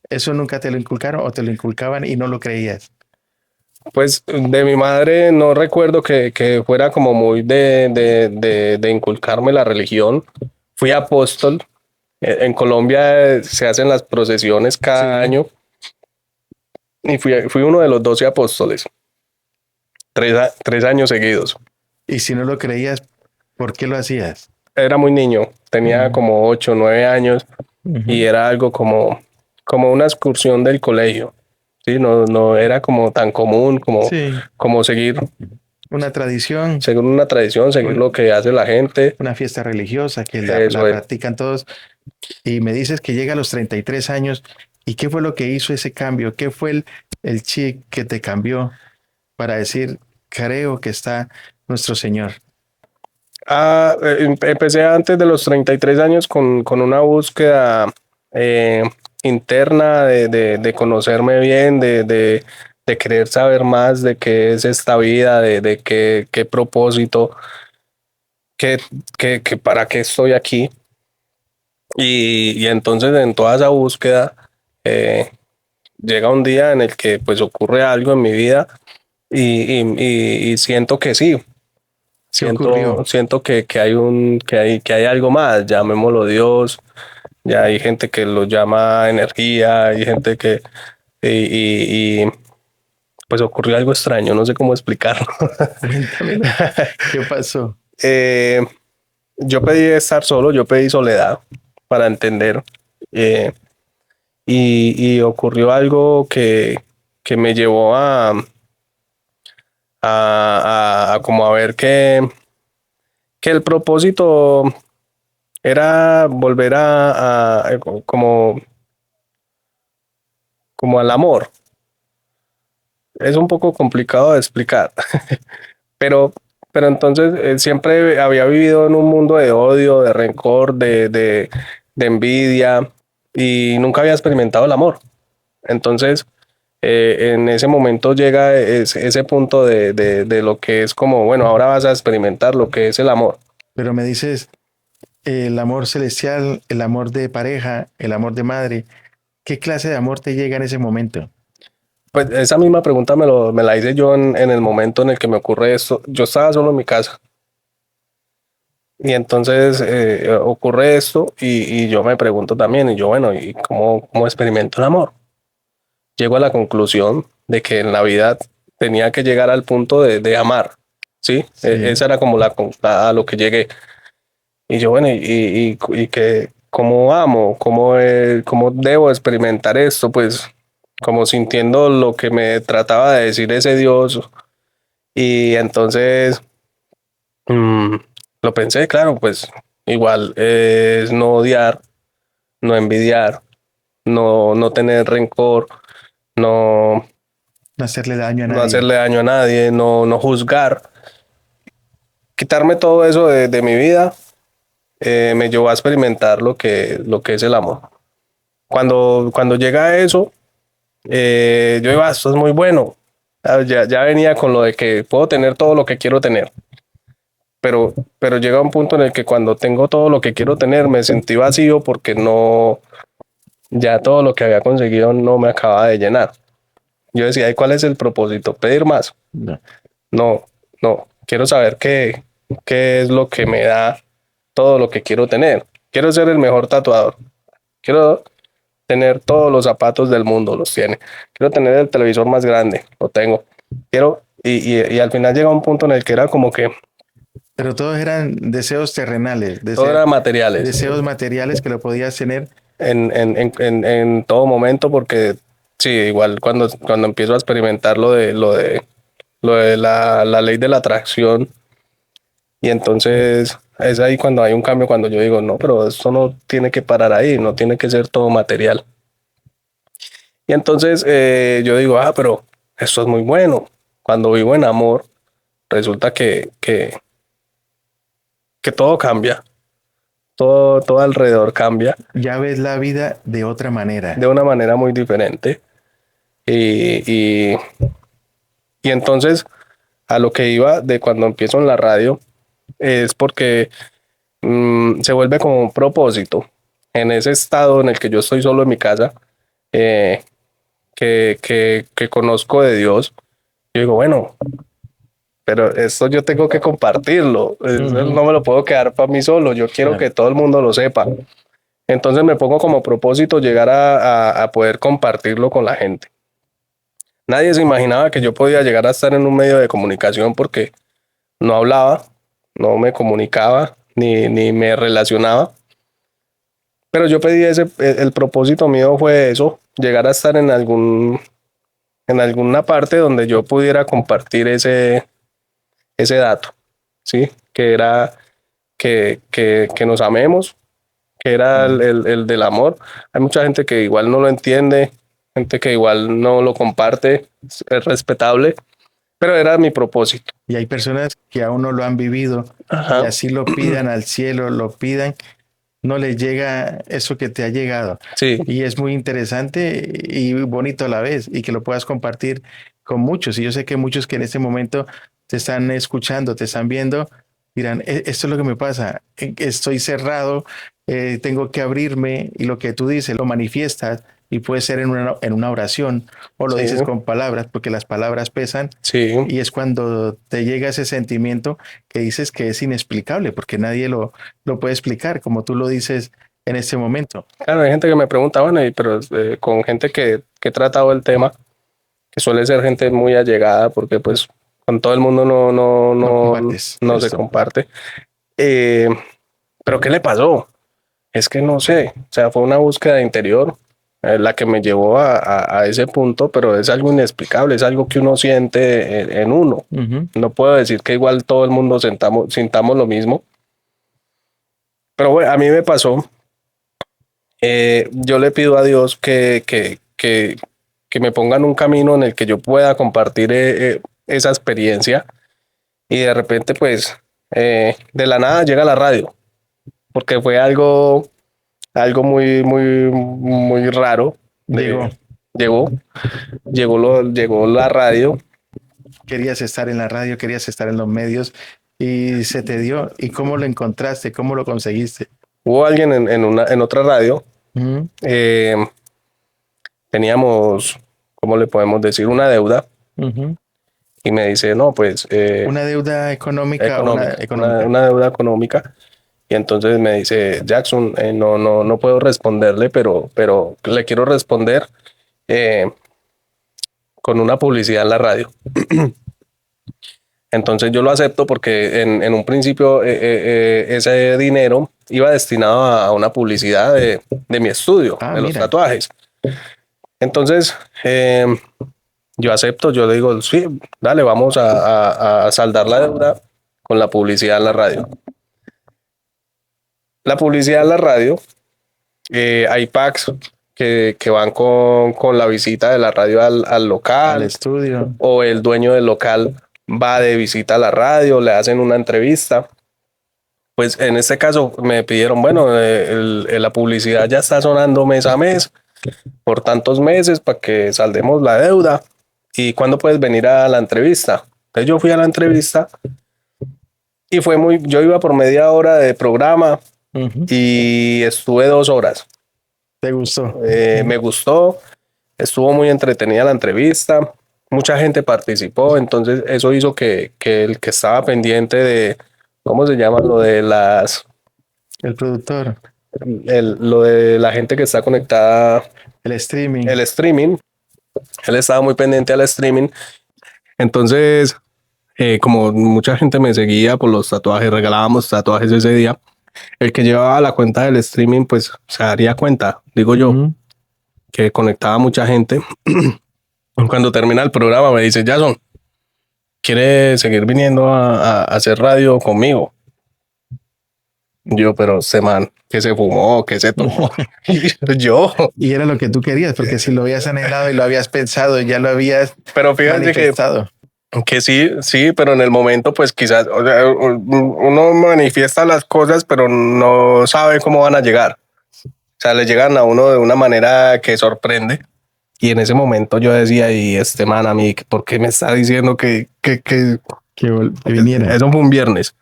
¿Eso nunca te lo inculcaron o te lo inculcaban y no lo creías? Pues de mi madre no recuerdo que fuera como muy de inculcarme la religión. Fui apóstol. En Colombia se hacen las procesiones cada Sí. año y fui uno de los 12 apóstoles. 3 años seguidos. Y si no lo creías, ¿por qué lo hacías? Era muy niño, tenía como 8 o 9 años y era algo como una excursión del colegio. Sí, no era como tan común Sí. como seguir Una tradición, seguir una tradición, seguir lo que hace la gente. una fiesta religiosa que la Eso es. practican todos. Y me dices que llega a los 33 años. ¿Y qué fue lo que hizo ese cambio? ¿Qué fue el chip que te cambió para decir, creo que está nuestro Señor? Empecé antes de los 33 años con una búsqueda eh, interna de conocerme bien, de querer saber más de qué es esta vida, de qué propósito, qué, qué para qué estoy aquí. Y entonces en toda esa búsqueda eh, llega un día en el que pues ocurre algo en mi vida y siento que sí. ¿Qué ocurrió? Siento que hay que hay algo más, llamémoslo Dios, ya hay gente que lo llama energía, hay gente que y pues ocurrió algo extraño, no sé cómo explicarlo. Cuéntamelo. ¿Qué pasó? Eh, yo pedí estar solo, yo pedí soledad para entender eh, y ocurrió algo que me llevó a como a ver que el propósito era volver como, como al amor. Es un poco complicado de explicar, pero, pero entonces siempre había vivido en un mundo de odio, de rencor, de envidia y nunca había experimentado el amor. Entonces, en ese momento llega ese punto de lo que es como, bueno, ahora vas a experimentar lo que es el amor. Pero me dices el amor celestial, el amor de pareja, el amor de madre. ¿Qué clase de amor te llega en ese momento? Pues esa misma pregunta me la hice yo en el momento en el que me ocurre esto. Yo estaba solo en mi casa y entonces ocurre esto y yo me pregunto también, y yo, bueno, ¿y cómo experimento el amor? Llego a la conclusión de que en la vida tenía que llegar al punto de amar, ¿sí? Sí. Esa era como a lo que llegué. Y yo, bueno, y que, ¿cómo amo? ¿Cómo debo experimentar esto? Pues como sintiendo lo que me trataba de decir ese Dios. Y entonces mm, lo pensé, claro, pues igual es no odiar, no envidiar, no tener rencor, no, No hacerle daño a no nadie. hacerle daño a nadie, no juzgar. Quitarme todo eso de mi vida me llevó a experimentar lo que es el amor. Cuando llega a eso, yo digo, esto es muy bueno. Ya venía con lo de que puedo tener todo lo que quiero tener. Pero llega un punto en el que cuando tengo todo lo que quiero tener, me sentí vacío porque no, ya todo lo que había conseguido no me acaba de llenar. Yo decía, ¿y cuál es el propósito? ¿Pedir más? No. No, no. Quiero saber qué es lo que me da todo lo que quiero tener. Quiero ser el mejor tatuador. Quiero tener todos los zapatos del mundo, los tiene. Quiero tener el televisor más grande, lo tengo. Y al final llega un punto en el que era como que Pero todos eran deseos terrenales, todo era materiales deseos materiales que lo podías tener. en todo momento, porque sí, igual cuando empiezo a experimentar lo de la ley de la atracción, y entonces es ahí cuando hay un cambio, cuando yo digo, no, pero esto no tiene que parar ahí, no tiene que ser todo material. Y entonces yo digo, pero esto es muy bueno. Cuando vivo en amor, resulta que todo cambia, todo alrededor cambia Ya ves la vida de otra manera. de una manera muy diferente. Y, y, y entonces a lo que iba de cuando empiezo en la radio es porque se vuelve como un propósito. En ese estado en el que yo estoy solo en mi casa, eh, que conozco de Dios, yo digo, bueno, pero esto yo tengo que compartirlo. No me lo puedo quedar para mí solo. Yo quiero Claro. que todo el mundo lo sepa. Entonces me pongo como propósito llegar a poder compartirlo con la gente. Nadie se imaginaba que yo podía llegar a estar en un medio de comunicación porque no hablaba, no me comunicaba, ni me relacionaba. Pero yo pedí el propósito mío fue eso, llegar a estar en alguna parte donde yo pudiera compartir ese dato, ¿sí? Que era que nos amemos, que era el del amor. Hay mucha gente que igual no lo entiende, gente que igual no lo comparte, es respetable, pero era mi propósito. Y hay personas que aún no lo han vivido Ajá. y así lo pidan al cielo, lo pidan, no les llega eso que te ha llegado. Sí, Y es muy interesante y bonito a la vez y que lo puedas compartir con muchos. Y yo sé que muchos que en este momento te están escuchando, te están viendo, dirán, Esto es lo que me pasa, estoy cerrado, tengo que abrirme", y lo que tú dices, lo manifiestas y puede ser en una oración o lo sí, dices con palabras, porque las palabras pesan sí. y es cuando te llega ese sentimiento que dices que es inexplicable, porque nadie lo puede explicar, como tú lo dices en este momento. Claro, hay gente que me pregunta, bueno, pero con gente que he tratado el tema, que suele ser gente muy allegada, porque pues con todo el mundo No compartes no se esto. comparte. Eh, pero ¿qué le pasó? Es que no sé, o sea, fue una búsqueda interior la que me llevó a ese punto, pero es algo inexplicable, es algo que uno siente en uno. Ujú. No puedo decir que igual todo el mundo sintamos lo mismo, pero bueno, a mí me pasó. Yo le pido a Dios que me ponga en un camino en el que yo pueda compartir esa experiencia y de repente pues de la nada llega la radio, porque fue algo muy raro. Llegó. Llegó, llegó la radio. Querías estar en la radio, querías estar en los medios y se te dio. ¿Y cómo lo encontraste? ¿Cómo lo conseguiste? Hubo alguien en otra radio. Ujú, eh, Teníamos, ¿cómo le podemos decir? Una deuda. ujú. Y me dice, no, pues ¿Una deuda económica o una económica? una deuda económica. Y entonces me dice, Jackson, no puedo responderle, pero le quiero responder eh, con una publicidad en la radio. Entonces yo lo acepto porque en un principio ese dinero iba destinado a una publicidad de mi estudio, Ah, de los mira. tatuajes. Entonces yo acepto, yo le digo, sí, dale, vamos a saldar la deuda con la publicidad en la radio. La publicidad en la radio, hay packs que van con la visita de la radio al local, Al estudio. o el dueño del local va de visita a la radio, le hacen una entrevista. Pues en este caso me pidieron, bueno, la publicidad ya está sonando mes a mes, por tantos meses, para que saldemos la deuda. ¿Y cuándo puedes venir a la entrevista? Entonces yo fui a la entrevista y yo iba por media hora de programa Ujú. y estuve 2 horas. ¿Te gustó? Me gustó, estuvo muy entretenida la entrevista, mucha gente participó, entonces eso hizo que el que estaba pendiente de, ¿cómo se llama? Lo de El productor, lo de la gente que está conectada, el streaming. el streaming, él estaba muy pendiente al streaming, entonces como mucha gente me seguía por los tatuajes, regalábamos tatuajes ese día, el que llevaba la cuenta del streaming pues se daría cuenta, digo yo, Ujú. que conectaba mucha gente. Cuando termina el programa me dice, Jason, ¿quiere seguir viniendo a hacer radio conmigo? Yo, pero este man, que se fumó, que se tomó. Yo, Y era lo que tú querías, porque si lo habías anhelado y lo habías pensado, ya lo habías pero fíjate manifestado. que sí, pero en el momento, pues quizás, o sea, uno manifiesta las cosas, pero no sabe cómo van a llegar. O sea, le llegan a uno de una manera que sorprende. Y en ese momento yo decía, y este man a mí, ¿por qué me está diciendo Que viniera. eso fue un viernes?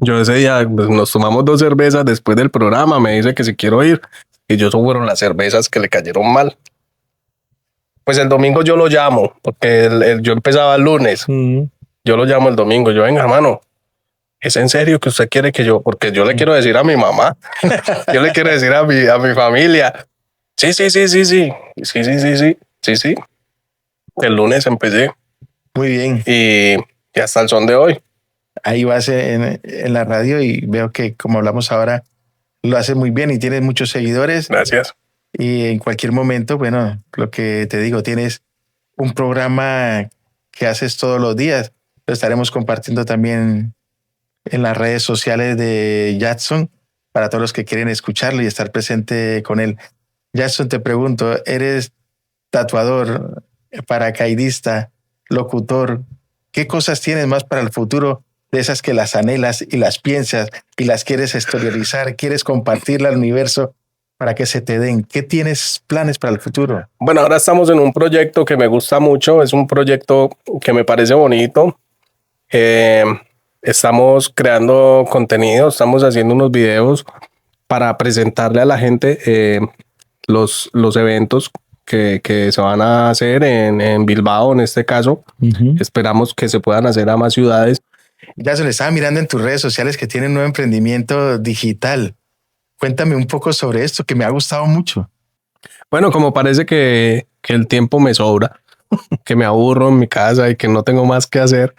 Yo ese día pues, nos tomamos 2 cervezas después del programa, me dice que si quiero ir, y yo, eso fueron las cervezas que le cayeron mal. Pues el domingo yo lo llamo, porque yo empezaba el lunes, Ujú. yo lo llamo el domingo, yo, venga, hermano, ¿es en serio que usted quiere que yo? Porque yo le quiero decir a mi mamá, yo le quiero decir a mi familia. Sí. El lunes empecé Muy bien. y hasta el son de hoy. Ahí vas en la radio y veo que, como hablamos ahora, lo haces muy bien y tienes muchos seguidores. Gracias. Y en cualquier momento, bueno, lo que te digo, tienes un programa que haces todos los días Lo estaremos compartiendo también en las redes sociales de Jackson para todos los que quieren escucharlo y estar presente con él. Jackson, te pregunto, ¿eres tatuador, paracaidista, locutor? ¿Qué cosas tienes más para el futuro de esas que las anhelas y las piensas y las quieres exteriorizar, quieres compartirla al universo para que se te den? ¿Qué tienes planes para el futuro? Bueno, ahora estamos en un proyecto que me gusta mucho, es un proyecto que me parece bonito. Estamos creando contenido, estamos haciendo unos videos para presentarle a la gente los eventos que se van a hacer en Bilbao, en este caso. Esperamos que se puedan hacer a más ciudades. Ya se le estaba mirando en tus redes sociales que tienen un nuevo emprendimiento digital. Cuéntame un poco sobre esto, que me ha gustado mucho. Bueno, como parece que el tiempo me sobra, que me aburro en mi casa y que no tengo más que hacer,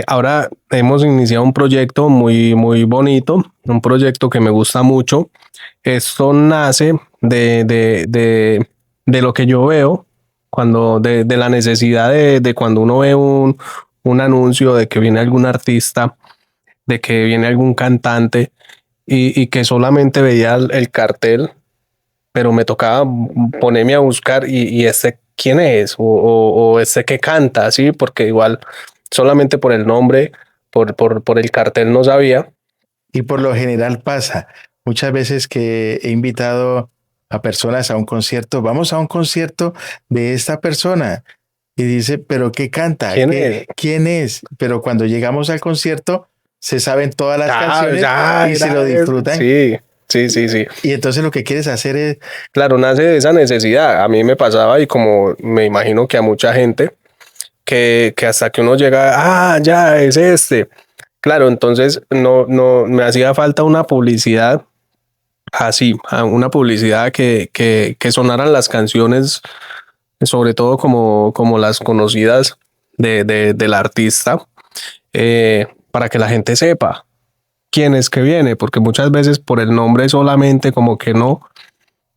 ahora hemos iniciado un proyecto muy, muy bonito, un proyecto que me gusta mucho. Esto nace de lo que yo veo, de la necesidad de cuando uno ve un anuncio de que viene algún artista, de que viene algún cantante y que solamente veía el cartel, pero me tocaba ponerme a buscar y este quién es o este que canta, ¿sí? Porque igual solamente por el nombre, por el cartel no sabía. Y por lo general pasa muchas veces que he invitado a personas a un concierto. Vamos a un concierto de esta persona y dice, pero ¿qué canta? ¿Quién es? ¿Quién es? Pero cuando llegamos al concierto se saben todas las canciones y se lo disfrutan. Sí, sí, sí, sí. Y entonces lo que quieres hacer es, Claro, nace de esa necesidad. A mí me pasaba y como me imagino que a mucha gente, que hasta que uno llega, ya es este. Claro, entonces no me hacía falta una publicidad así, una publicidad que sonaran las canciones, sobre todo como las conocidas del artista, para que la gente sepa quién es que viene, porque muchas veces por el nombre solamente como que no,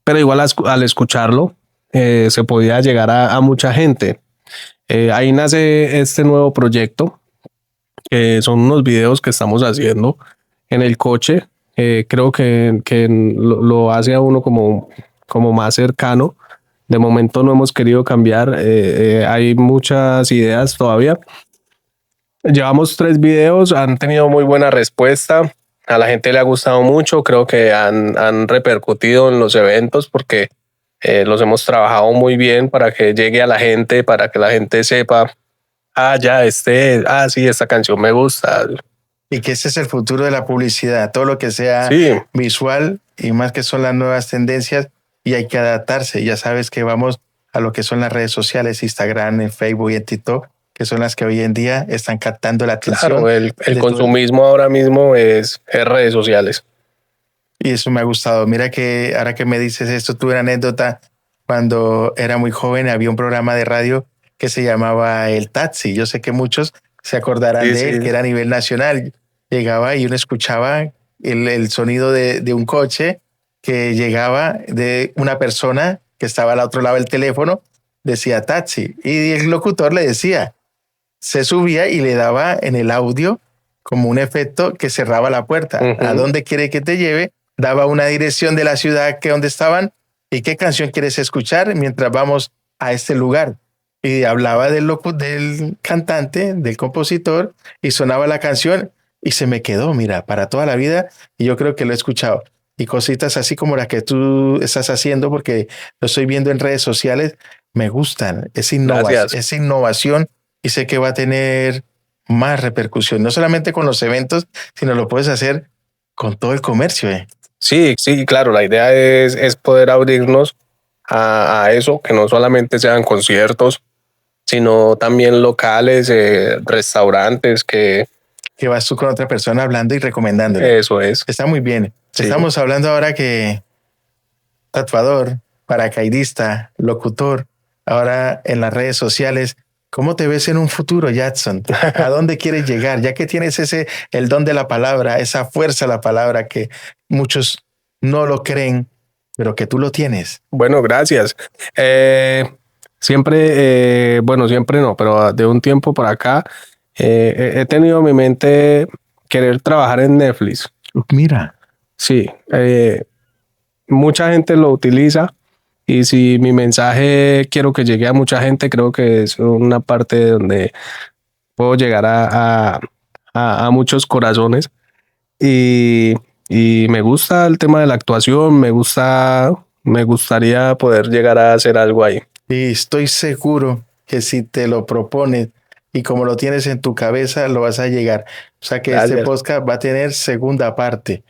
pero igual al escucharlo se podía llegar a mucha gente. Ahí nace este nuevo proyecto, que son unos videos que estamos haciendo en el coche. Creo que lo hace a uno como más cercano. De momento no hemos querido cambiar. Hay muchas ideas todavía. Llevamos 3 videos, han tenido muy buena respuesta. A la gente le ha gustado mucho. Creo que han repercutido en los eventos porque los hemos trabajado muy bien para que llegue a la gente, para que la gente sepa, sí, esta canción me gusta. y que ese es el futuro de la publicidad, todo lo que sea Sí. visual y más que son las nuevas tendencias y hay que adaptarse. Ya sabes que vamos a lo que son las redes sociales, Instagram, en Facebook y en TikTok, que son las que hoy en día están captando la atención. Claro, el de todo. consumismo ahora mismo es redes sociales. Y eso me ha gustado. Mira que ahora que me dices esto, tuve una anécdota. Cuando era muy joven había un programa de radio que se llamaba El Taxi. Yo sé que muchos se acordarán Sí, de él, sí. que era a nivel nacional. Llegaba y uno escuchaba el sonido de un coche que llegaba de una persona que estaba al otro lado del teléfono, decía taxi. Y el locutor le decía, se subía y le daba en el audio como un efecto que cerraba la puerta. Ujú. ¿A dónde quiere que te lleve? Daba una dirección de la ciudad que donde estaban y qué canción quieres escuchar mientras vamos a este lugar. Y hablaba del cantante, del compositor, y sonaba la canción y se me quedó, mira, para toda la vida. Y yo creo que lo he escuchado. Y cositas así como las que tú estás haciendo, porque lo estoy viendo en redes sociales, me gustan. Gracias. Esa innovación y sé que va a tener más repercusión, no solamente con los eventos, sino lo puedes hacer con todo el comercio. Sí, sí, claro, la idea es poder abrirnos a eso, que no solamente sean conciertos, sino también locales, restaurantes, que Que vas tú con otra persona hablando y recomendándole. eso es. Está muy bien. Sí. Estamos hablando ahora que tatuador, paracaidista, locutor, ahora en las redes sociales. ¿Cómo te ves en un futuro, Jackson? ¿A dónde quieres llegar? Ya que tienes el don de la palabra, esa fuerza de la palabra que muchos no lo creen, pero que tú lo tienes. Bueno, gracias. Siempre no, pero de un tiempo por acá He tenido en mi mente querer trabajar en Netflix. Mira, Sí, mucha gente lo utiliza y si mi mensaje quiero que llegue a mucha gente, creo que es una parte donde puedo llegar a muchos corazones y, y me gusta el tema de la actuación, me gustaría poder llegar a hacer algo ahí. y estoy seguro que si te lo propones y como lo tienes en tu cabeza, lo vas a llegar. O sea que este Gracias. podcast va a tener segunda parte.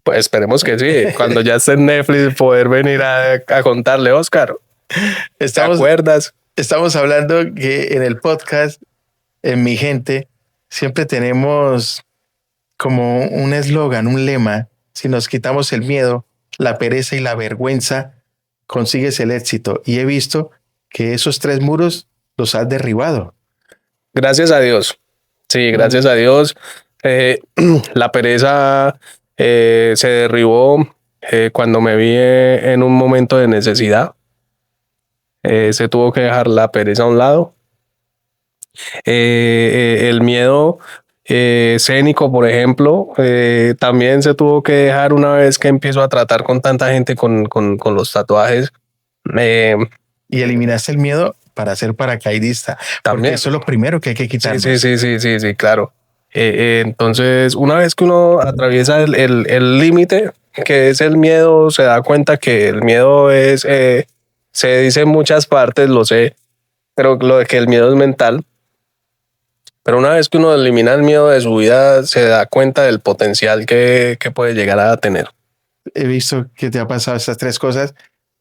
Pues esperemos que sí, cuando ya esté en Netflix poder venir a contarle, Oscar, ¿te Estamos, acuerdas? estamos hablando que en el podcast, en Mi Gente, siempre tenemos como un eslogan, un lema. Si nos quitamos el miedo, la pereza y la vergüenza, consigues el éxito. Y he visto que esos 3 muros los has derribado. Gracias a Dios. Sí, gracias a Dios. Eh, la pereza se derribó cuando me vi en un momento de necesidad. Se tuvo que dejar la pereza a un lado. El miedo escénico, por ejemplo, también se tuvo que dejar una vez que empiezo a tratar con tanta gente con los tatuajes. Eh, Y eliminaste el miedo para ser paracaidista. Porque También. eso es lo primero que hay que quitar. Sí, claro. Entonces, una vez que uno atraviesa el límite, que es el miedo, se da cuenta que el miedo es, se dice en muchas partes, lo sé, pero lo de que el miedo es mental. Pero una vez que uno elimina el miedo de su vida, se da cuenta del potencial que puede llegar a tener. He visto que te ha pasado estas 3 cosas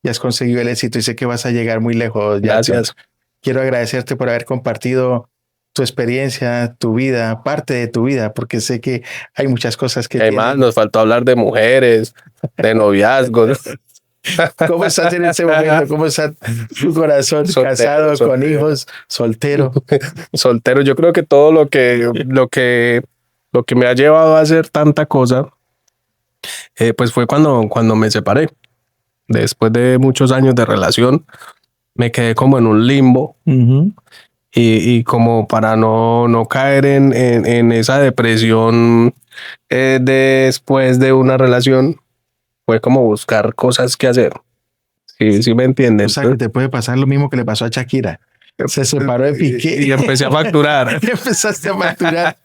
y has conseguido el éxito y sé que vas a llegar muy lejos. Jackson. Gracias. Quiero agradecerte por haber compartido tu experiencia, tu vida, parte de tu vida, porque sé que hay muchas cosas que Además, tienen. nos faltó hablar de mujeres, de noviazgos. ¿Cómo estás en este momento? ¿Cómo está tu corazón? Soltero, Casado, con soltero. hijos, soltero. Soltero. Yo creo que todo lo que me ha llevado a hacer tanta cosa, pues fue cuando me separé. Después de muchos años de relación, me quedé como en un limbo y como para no caer en esa depresión después de una relación, fue como buscar cosas que hacer. Sí me entienden. O sea, que te puede pasar lo mismo que le pasó a Shakira. Se separó de Piqué Y empecé a facturar. y empezaste a facturar.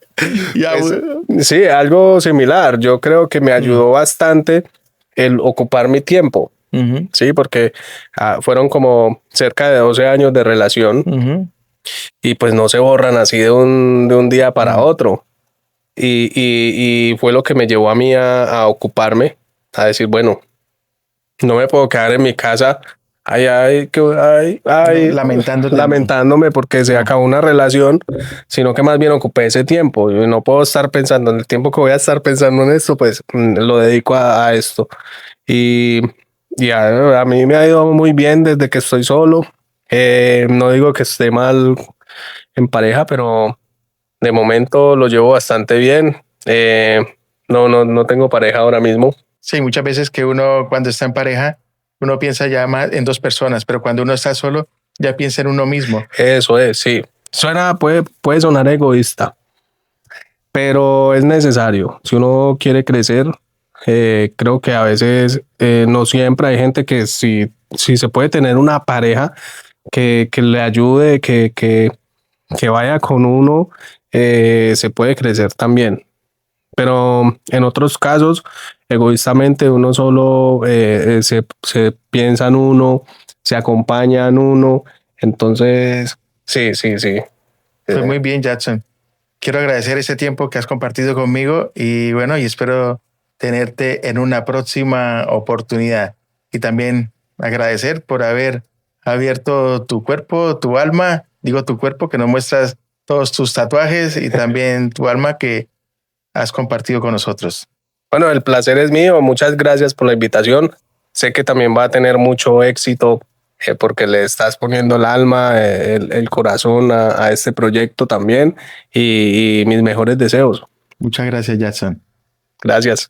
Ya, Sí, algo similar. Yo creo que me ayudó bastante el ocupar mi tiempo. Sí, porque fueron como cerca de 12 años de relación y pues no se borran así de un día para otro. Y fue lo que me llevó a mí a ocuparme, a decir, bueno, no me puedo quedar en mi casa lamentándome porque se acabó una relación, sino que más bien ocupé ese tiempo. Yo no puedo estar pensando en el tiempo que voy a estar pensando en esto, pues lo dedico a esto. Y a mí me ha ido muy bien desde que estoy solo. No digo que esté mal en pareja, pero de momento lo llevo bastante bien. No tengo pareja ahora mismo. Sí, muchas veces que uno cuando está en pareja, uno piensa ya más en 2 personas, pero cuando uno está solo, ya piensa en uno mismo. Eso es, sí. Puede sonar egoísta, pero es necesario. Si uno quiere crecer, creo que a veces no siempre hay gente que si se puede tener una pareja que le ayude, que vaya con uno, se puede crecer también. Pero en otros casos, egoístamente, uno solo se piensa en uno, se acompaña en uno. Entonces, sí. Pues muy bien, Jackson. Quiero agradecer ese tiempo que has compartido conmigo y bueno, y espero tenerte en una próxima oportunidad. Y también agradecer por haber abierto tu cuerpo, tu alma, digo tu cuerpo, que nos muestras todos tus tatuajes y también tu alma que has compartido con nosotros. Bueno, el placer es mío. Muchas gracias por la invitación. Sé que también va a tener mucho éxito porque le estás poniendo el alma, el corazón a este proyecto también y mis mejores deseos. Muchas gracias, Jackson. Gracias.